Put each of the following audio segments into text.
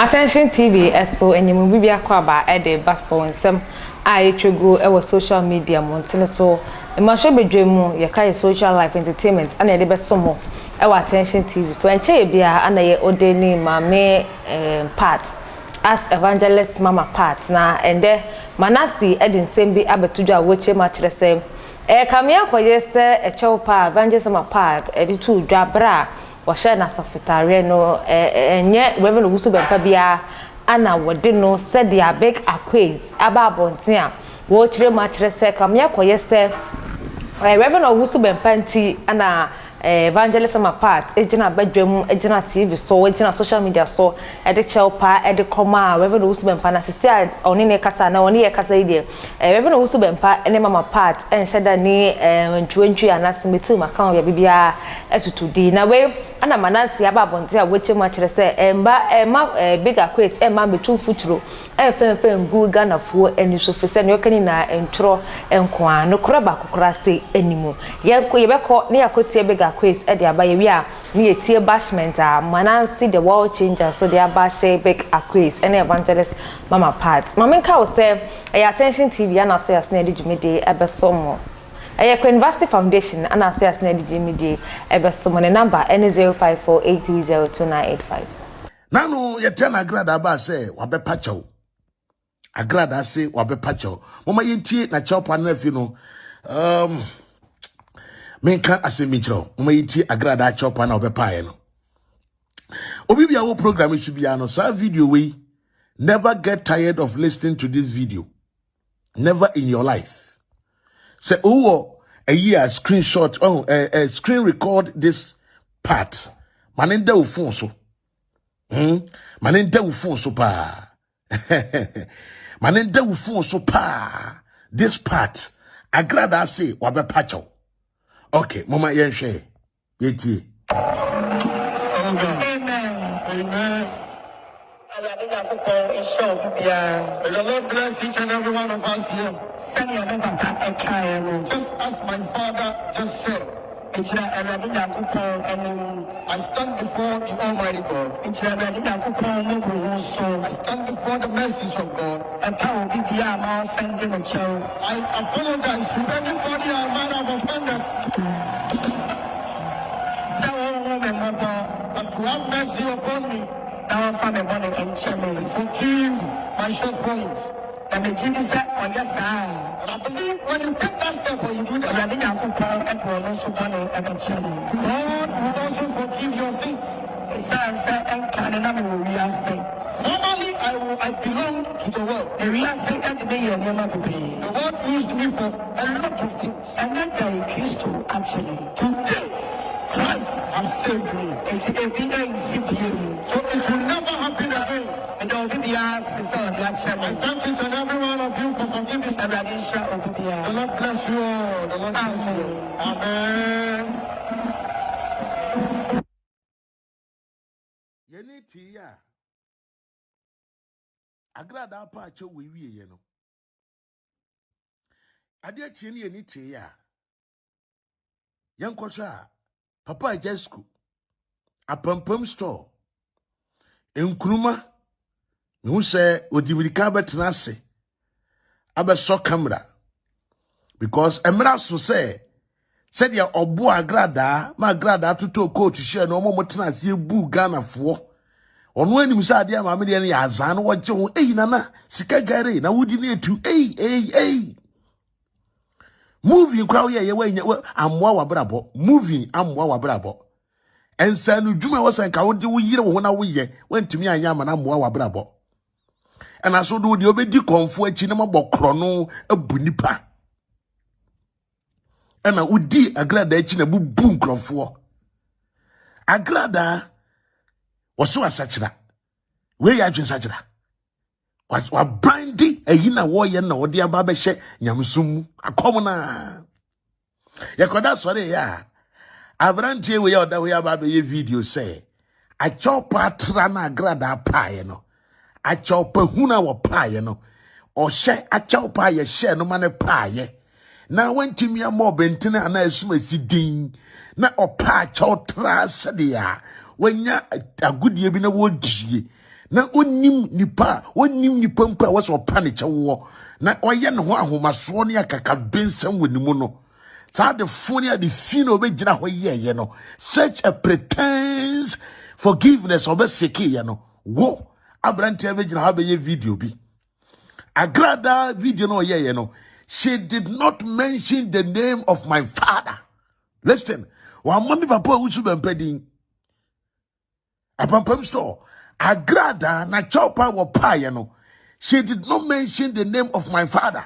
Attention TV eso enyimu bibia kwaba ede baso nsem a Tvgh ewo social media montene so emasho bedwemu ye kai social life entertainment ana ede besomo ewo Attention TV so enche bia ana ye odeni mame part as evangelist mama part na ende Manasseh ede nsem bi abetudwa woche ma kire se kamia koye se echeopa evangelist mama part ede tu dwa bra washa na sofitare no enye reverend Owusu Bempa bia ana wode no said dia big aquays aba abonten a wo kire ma kire se kamya koye se reverend Owusu Bempa nti ana evangelist ma part ejina badwam ejina TV so ejina social media so ede chelpa ede koma reverend Owusu Bempa na sisi a oni ne kasa na oni ye kasa ide reverend Owusu Bempa ene mama part enhyeda ni ntwentwi anasemeti maka ya bibia etutudi na we ana Manasseh aba bonte a weche ma kire se bigger quest emma betu futuro femfem gu Ghana fuo eni so fese ne okani na entro enkoa no koraba kokora se enimu yebeko ne yakotie bigger quest e de abaye wi a ne yetie bashment a Manasseh the world changer so they abashe big quest ene evangelist mama part mama nka wo se Attention TV ana so yasne de jumede ebesomo University Foundation and I say as Nedi Jimmy Ebesomo the number N05483029885. Nano ye tell AGRADAA say wabe pacho. AGRADAA say wabe pacho. Mama yentie na chopa na fi no. Menka asemichro. Mama yentie AGRADAA chopa na wabe pae no. Obi bia wo program should be ano sa video we. Never get tired of listening to this video. Never in your life. Say, oh, a year screenshot, screen record this part. Manenda ufonso. Manenda ufonso pa. Manenda ufonso pa. This part. AGRADAA say, wabe pacho. Okay, mama yenshe. Yeti. Amen. May the Lord bless each and every one of us here. Just as my father just said, I stand before the Almighty God. I stand before the mercies of God. I apologize to anybody I might have offended. But to have mercy upon me. Forgive my shortfalls. And I believe when you take that step or you do that, God will also forgive your sins. Formerly, I belonged to the world. The world used me for a lot of things. Today, Christ has saved me. So it will never happen again. I thank each and every one of you for forgiving me. The Lord bless you all. The Lord bless you. Amen. Yeniti ya. AGRADAA pacho wiwi ye no. Ade chini yeniti ya. Yankosha. Papa Jesku. Apampam store. Enkruma. No say odimirika betena se. Abeso camera. Because emra so say said ya obo AGRADAA ma AGRADAA tuto coach share no mo tena se bu Ghana fo. Ono anim sa ade ma me de ya azan wo je ho nana sika gare na wudi na etu moving crowd ye we amwa wa brabo moving amwa wa brabo ensa no dwuma wo san ka wo de wo yire wo na wo ye wantumi anya ma na amwa wa brabo ena so do de obedi konfo achi na mabokro no abu nipa ena udi AGRADAA achi na bubu nkrofo AGRADAA waso asachira we ya adwen sachira wa brandy eyina wo ye na wo de aba be hye nyamsum akom na yekoda sore ya abrantie we ya oda we aba be ye video say achopa tra na AGRADAA pae no achopa huna wo pae no o hye achopa ye hye no mane pae na wantimi amo bentene ana esuma sidin na opa achotra sede ya wanya agudie bi na wo die na onim nipa mpa was opa ne chewo na oye ne ho ahomaso ne akaka bensam wonimu no sa de phone ya de fino be gina ho ye no such a pretense forgiveness obeseke ye no wo abrantia be gina ha be ye video bi AGRADAA video no ye no she did not mention the name of my father. Listen, wa mami papa usu bempadin apampam store AGRADAA na chopa wo pa ye no she did not mention the name of my father.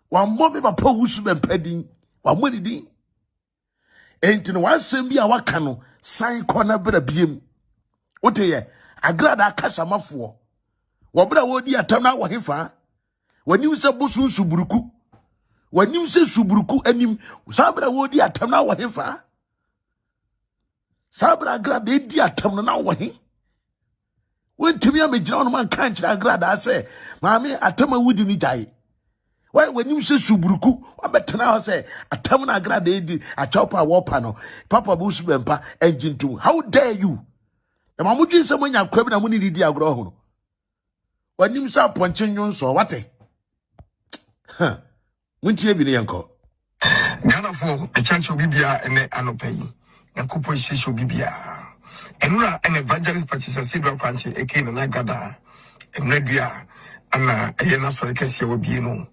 Wa mami papa usu bempadin wa mani din enti no wasem bi a waka no san kona bra biem wote ye AGRADAA kasamafo wo bra wodi atam na wo hefa wani se bosun suburuku wani se suburuku anim sabra wodi atam na wo hefa sabra AGRADAA di atam na wo he wontimi amegyina on man kan kira AGRADAA se maame atam awudi ni jai why when you say suburuku wabetena ho say atam na AGRADAA di achopa wopa no papa busu bempa engine to how dare you e mamudwi se monya kwabi na muni di agro ho no wanim sa ponche nyonso wate ha muntie bi ne yanko Ghana for a church of Bibia and Anopai and Kupo Shisho Bibia and an evangelist participated in country again and AGRADAA and Nadia and a Yena Cassia will be no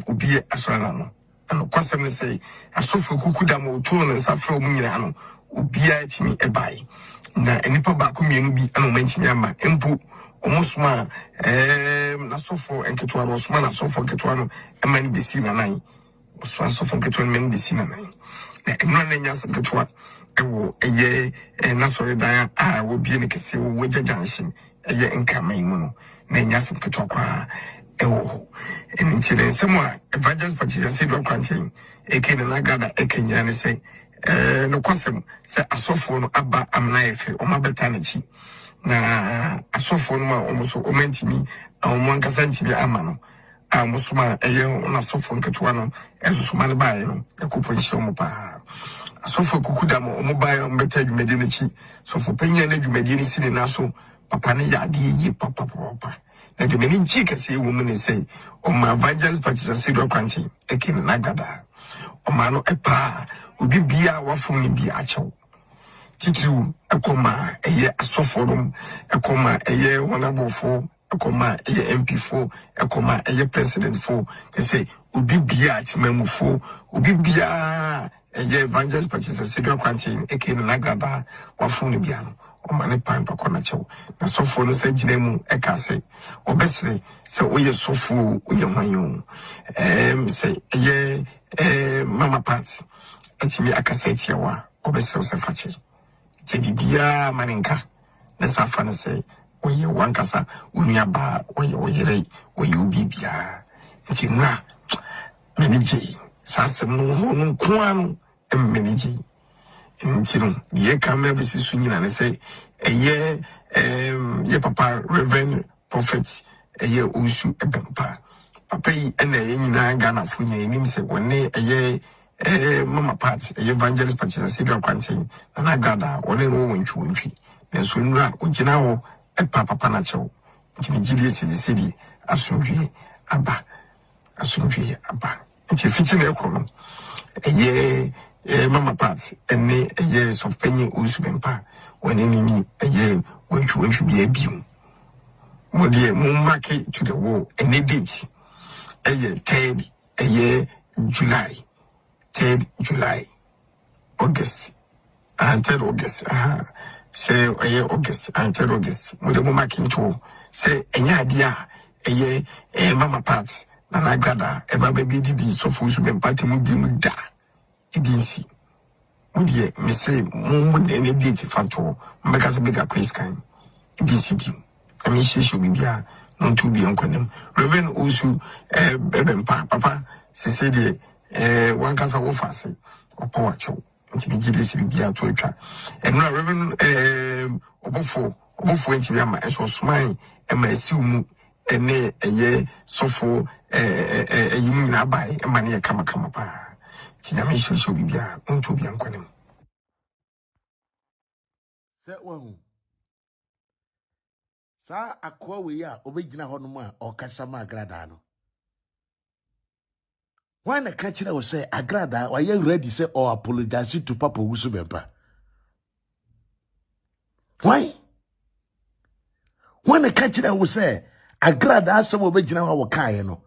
ubi asolano and kwasem say asofo kukudamo to no safro munyano ubia timi ebai na enipa ba ko mienu bi an mentimi ama empu omosuma na sofo enketwa no osuma na sofo ketwa no emani bisi na nan osuma sofo ketwa no emani bisi na nan na emra na nya ketwa ewo eye na sori dan a wo bi ne kese wo jajanshin eye enkaman mu no na nya ketwa kwa ewo enitire semwa evangelist participated in country ekene na AGRADAA ekenya ne say no kwasem se asofo no aba amna efe o mabeta na chi na asofo no ma omuso omentimi omuankasa ntimi ama no amusuma eye na asofo nketua no esusuma ne bae no ekoposition mo pa asofo kukudamo omubae ombeta dwumedi na chi sofo penya na dwumedi ni sine na so papa ne ya de yi papa na de meni chi kase woman ne say o ma evangelist participated in country ekene na AGRADAA o ma no epa obi bia wafom ni bia achew titiru ekoma eye asoforum ekoma eye wonabofo ekoma eye MP4 ekoma eye president for they say obi bia atimamufo obi bia eye evangelist participated in country ekene na AGRADAA wafom ni bia no o ma ne pan pa kona chew na sofo no say ginemu ekase obesre say oye sofo oye manyo say eye mama part etimi akaseti wa obesre se fache bibia maninka na safa na say oye wankasa unia ba oye rei oye ubibia ntimra menije sasem no ho no kwanu menije ntino ye kamera bisi sunyina ne say eye ye papa reverend prophet eye usu ebempa papa yi ena ye nyina Ghana fo nyina nim say woni eye mama part evangelist participated in country na AGRADAA woni no wontwi na so nura ogina ho papa na chew ntimi gidi sidi asomdwe aba nti fitina ekono eye mama part ene eye soft penny usubempa woni nini eye wontwi bia biu modie mo mark to the wall ene date eye 3rd eye July August and 3rd August say eye August and 3rd August modie mo mark to say enya dia eye mama part na AGRADAA eba baby di so fu usubempa temu bi mu da idinsi modie me say mo ene date factor mbeka se bega quiz kan idinsi bi ami shisho bibia non to be onkonem reverend usu bempa papa se say de wankasa wo fase opo wacho ntimi gidi si bibia to atwa enra reverend obofo ntimi ama eso smai ema asiumu ene eye sofo eyimu na bai ema ne kama pa tinyame shisho bibia non to be onkonem se wahu Sa akwa we ya obegina honom a okasama AGRADAA no. Why na catch that say AGRADAA why you ready say or apologize to Papa Wusubempa? Why? When na catch that say AGRADAA some obegina ho wakan no.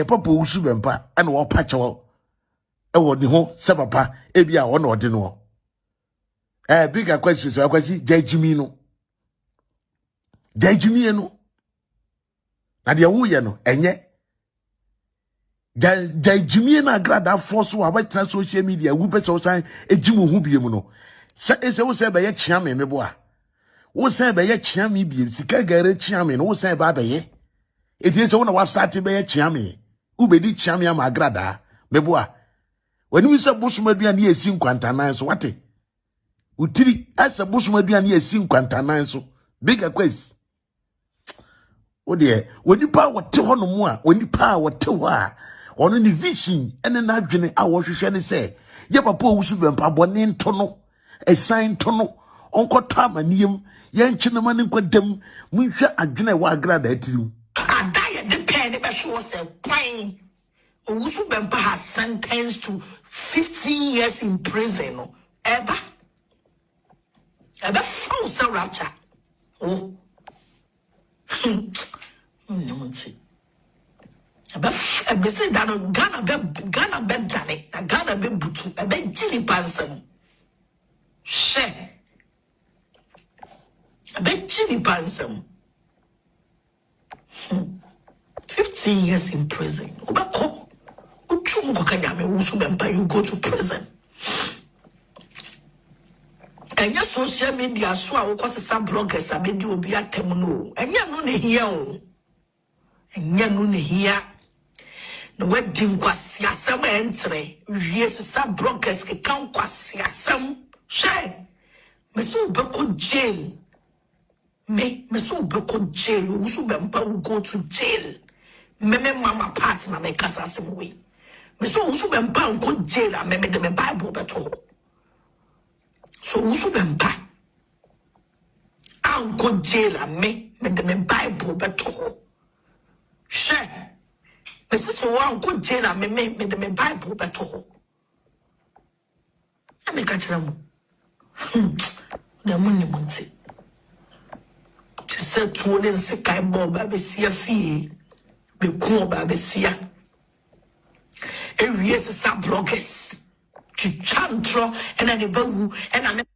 Papa Wusubempa and wo pacho e wo ni ho se papa e bia wo na ode no. Bigger question so akwasi jajimi no. Jajimi no. Na de wo ye no enye Jimmy na AGRADAA force wa wetna social media wu pese wo san ejimu hu biem no se wo se be ye chia me boa wo se be ye chia me biem sika gare chia me no wo se ba be ye eti se wo na wa start be ye chia me u be di chia me ma AGRADAA me boa wani mi se bosuma aduane ye si nkwantanan so wate utiri asa bosuma aduane ye si nkwantanan so bigger quest ode woni pa wote hono mu a woni pa wote ho a ono ni vision ene na adwene a wo hwehwe ne se ye papa Wusubempa bone nto no esan nto no onko tamaniem ye nkyinema ne nkwadam munhwe adwene wa AGRADAA tirim Adaya the pen be show say kwan Wusubempa has sentenced to 15 years in prison ever found so rapture oh Ebe say that Ghana be dane, Ghana be butu, ebe jili pansem. She. Ebe jili pansem. 15 years in prison. Oba ko. Uchu mo kanyame Wusubempa, you go to prison. Enya social media so a wokose some bloggers abedi obi atem no. Enya no ne hia o. Enya no ne hia. No wedding kwasi asem entre. Yes some bloggers ke kan kwasi asem. She. Me so beko jail. Me so beko jail. Wusubempa will go to jail. Me mama part na me kasa asem we. Me so Wusubempa will go jail and me de me Bible beto. So Wusubempa go jail and me de me Bible beto. She me so one go jail and me de me Bible beto. I make a chiramu. The money monte. To say to one se kai bo ba be sia fie. Be ko ba be sia. Every year some bloggers. Chantro and an ebu and an.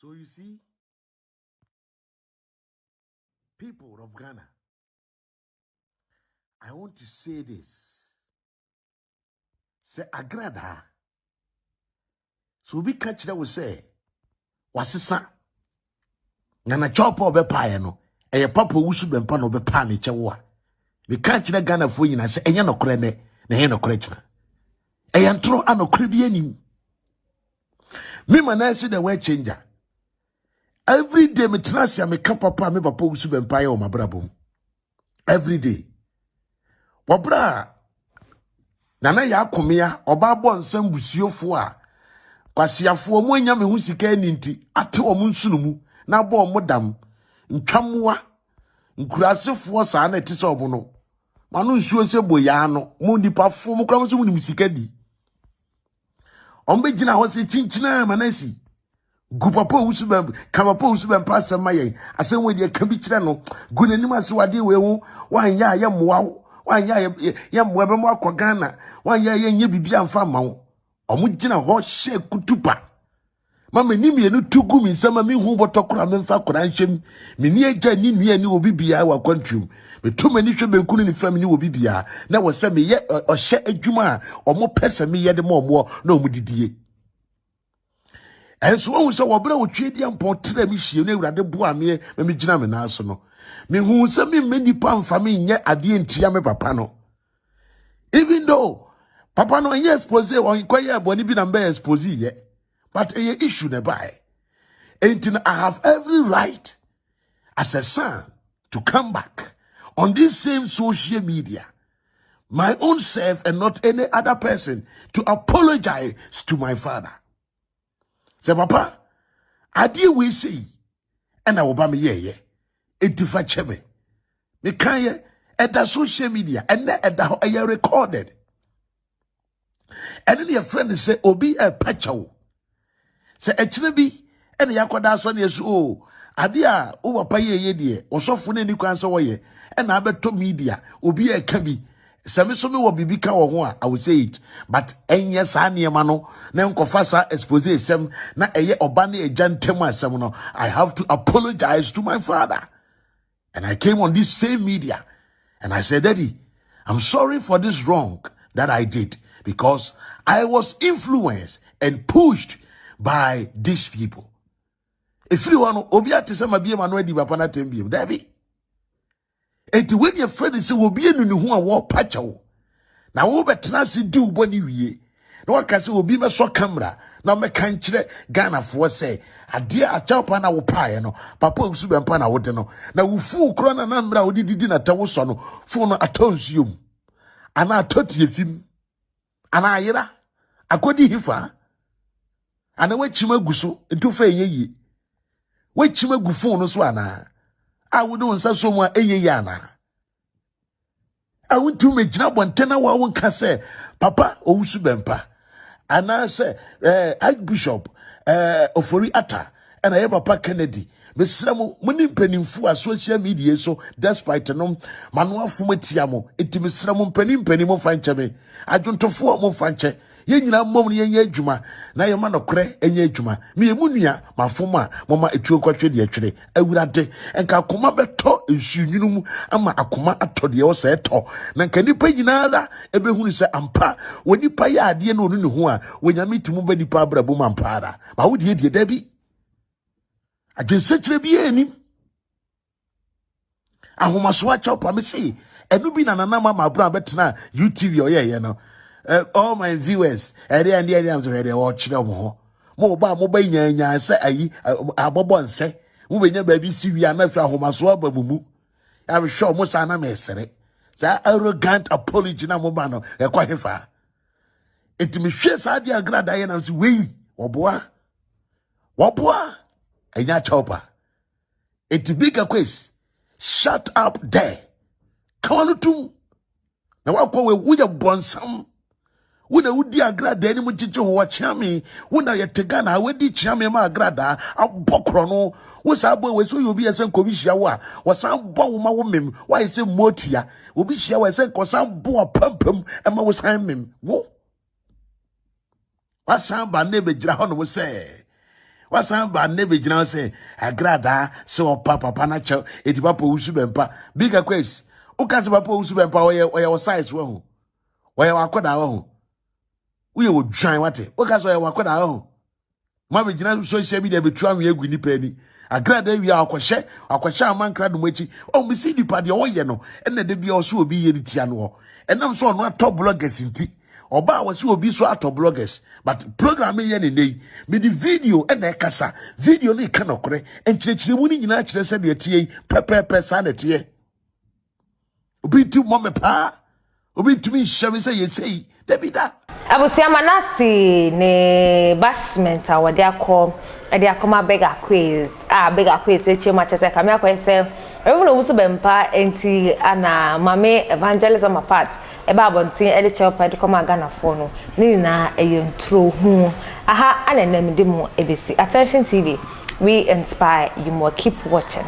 So you see, people of Ghana, I want to say this. Say AGRADAA. So we catch that we say, wasisa. Nana chopo be pie no. Eye papa Wusubempa no be pani chewa. We catch that Ghana for you and say, enya no krene, ne no krechna. Eyantro ano kredi anim. Me Manasseh the word changer. Every day me trasia me ka papa me papa Wusubempa o mabrabom. Every day. Wabra nana ya akomea oba bo nsam busuofo a kwasiafo mo anya me hu sika ni nti ate o mo nsunumu na bo mo dam ntwamoa nkurasefo sa na etise obo no manu nsuo se boya no mo nipa fo mo kra mo so mo ni sika di ombe gina ho se chinchina Manasseh gu papa Wusubempa ka papa Wusubempa asema yen asem we de ka bi kire no gu nanim ase wade we hu wan ya ya moa wan ya moa be mo akọ Ghana wan ya ye nye bibia mfa ma wo omo gina ho hye kutupa mama ni mienu tugu mi nsama mi hu botokora me mfa kora nhwem me ni agya ni nua ni obi bia wa kwantwum me to mani hwe benkunu ni fam ni obi bia na wo se me ye ohye adwuma a omo pese me ye de mo na omo didie enso wo se wo bra wo twedi ampon tra mi hie na Awurade bo ame me gina me na so no me hu se me nipa mfa me nye ade ntia me papa no even though papa no ye expose on kwaye boni bi na be expose ye but a issue nearby. And I have every right as a son to come back on this same social media, my own self and not any other person, to apologize to my father. Say, Papa, I deal we see, and I will buy me ye. etifa cheme me kan ye eda social media ene eda ho ye recorded ene your friend say obi e pachawo say echine bi ene yakoda so na yesu o ade a wo papa ye de osofo na ni kwan so wo ye ena abeto media obi e ka bi same so me wo bibi ka wo ho a I will say it but enye sa niema no na nkofa sa expose sem na eye oba na eja ntem asem no I have to apologize to my father. And I came on this same media and I said, Daddy, I'm sorry for this wrong that I did because I was influenced and pushed by these people. If you want to obiate sama bia manu edi papa na tembiem Dabi. And when your friend say obi enu ne ho a wo pacha wo. Na wo betena se di uboni wie. Na waka say obi me so camera na me kan kire Ghana fo say ade a chapa na wo pae no papa osu bempa na wo de no na wo fu kro na na mra wo didi na tawo so no fu no atonsuom ana atoti efim ana ayira akodi hifa ana wachima guso entufa enyeyi wachima gufu no so ana a wo do nsa so mu a enyeyi ana a wontu megina bontena wa won ka say papa owusu bempa ana say Archbishop Ofori Ata and I papa Kennedy mesramo muni mpanimfu a social media so despite no manual fumetia mo enti mesramo mpanimpanimo fancheme adwontofo mo fanche ye nyina mom ye nya adwuma na ye ma nokre enya adwuma me emunua mafoma mama etuo kwatwe de atwere awurade enka akoma beto ensunyunu mu ama akoma atode wo se eto na nka nipa nyina da ebehunu se ampa woni pa ya ade na onu ne ho a wonyame timu ba nipa abrabo mampara ba wo de de dabi agensekire bi enim ahomaso a chopa me say enu bi na nanama ma bra betena YouTube oyeye no all my viewers ere am so ere watch them ho mo ba nyanya se ayi abobo nse mo benya ba bi si wi anafi ahomaso abamumu I'm sure mo sa na mesere sa arrogant apology na mo ba no e kwa hefa etimi hwe sa dia AGRADAA na so we woboa enya chopa etibika kwes shut up there kawanutum na wakwa we wuya bonsam wuna wudi AGRADAA ni muchichi ho wachiame wuna yetega na wedi chiame ma AGRADAA abokro no wosa abo we so yobi esen ko bi hia wo a wosan bo wo ma wo mem wa ese motia obi hia wo esen ko san bo pampam e ma wo san mem wo wasan ba ne be gira ho no se wasan ba ne be gira se AGRADAA se o papa na che edi papa wusu bempa bigger quest o ka se papa wusu bempa oye size wo ho oye wakoda wo ho uye wo dwan wate o ka so oye wakoda wo ho ma be gira social media be tuan we egu ni pani AGRADAA wi akwhye amankra do machi o mi si dipa de oye no ena de bia o so obi ye tia no enam so no atop bloggers nti oba wasi obi so atop bloggers but program ye ne nei me di video ena kasa video ne ka nokore enchirechire mu ni nyina kire se de tie pepepe sa na tie obi tu mo me pa obi tu mi hyame se ye sei debida abusia Manasseh ne bashment a wode akọ ede akoma bega quiz eche ma chese ka me akwese even obusu bempa enti ana mame evangelism apart eba abontin ede chepa de koma Ghana fo no ni na eyentro hu aha anenam de mu ebesi Attention TV, we inspire you more. Keep watching.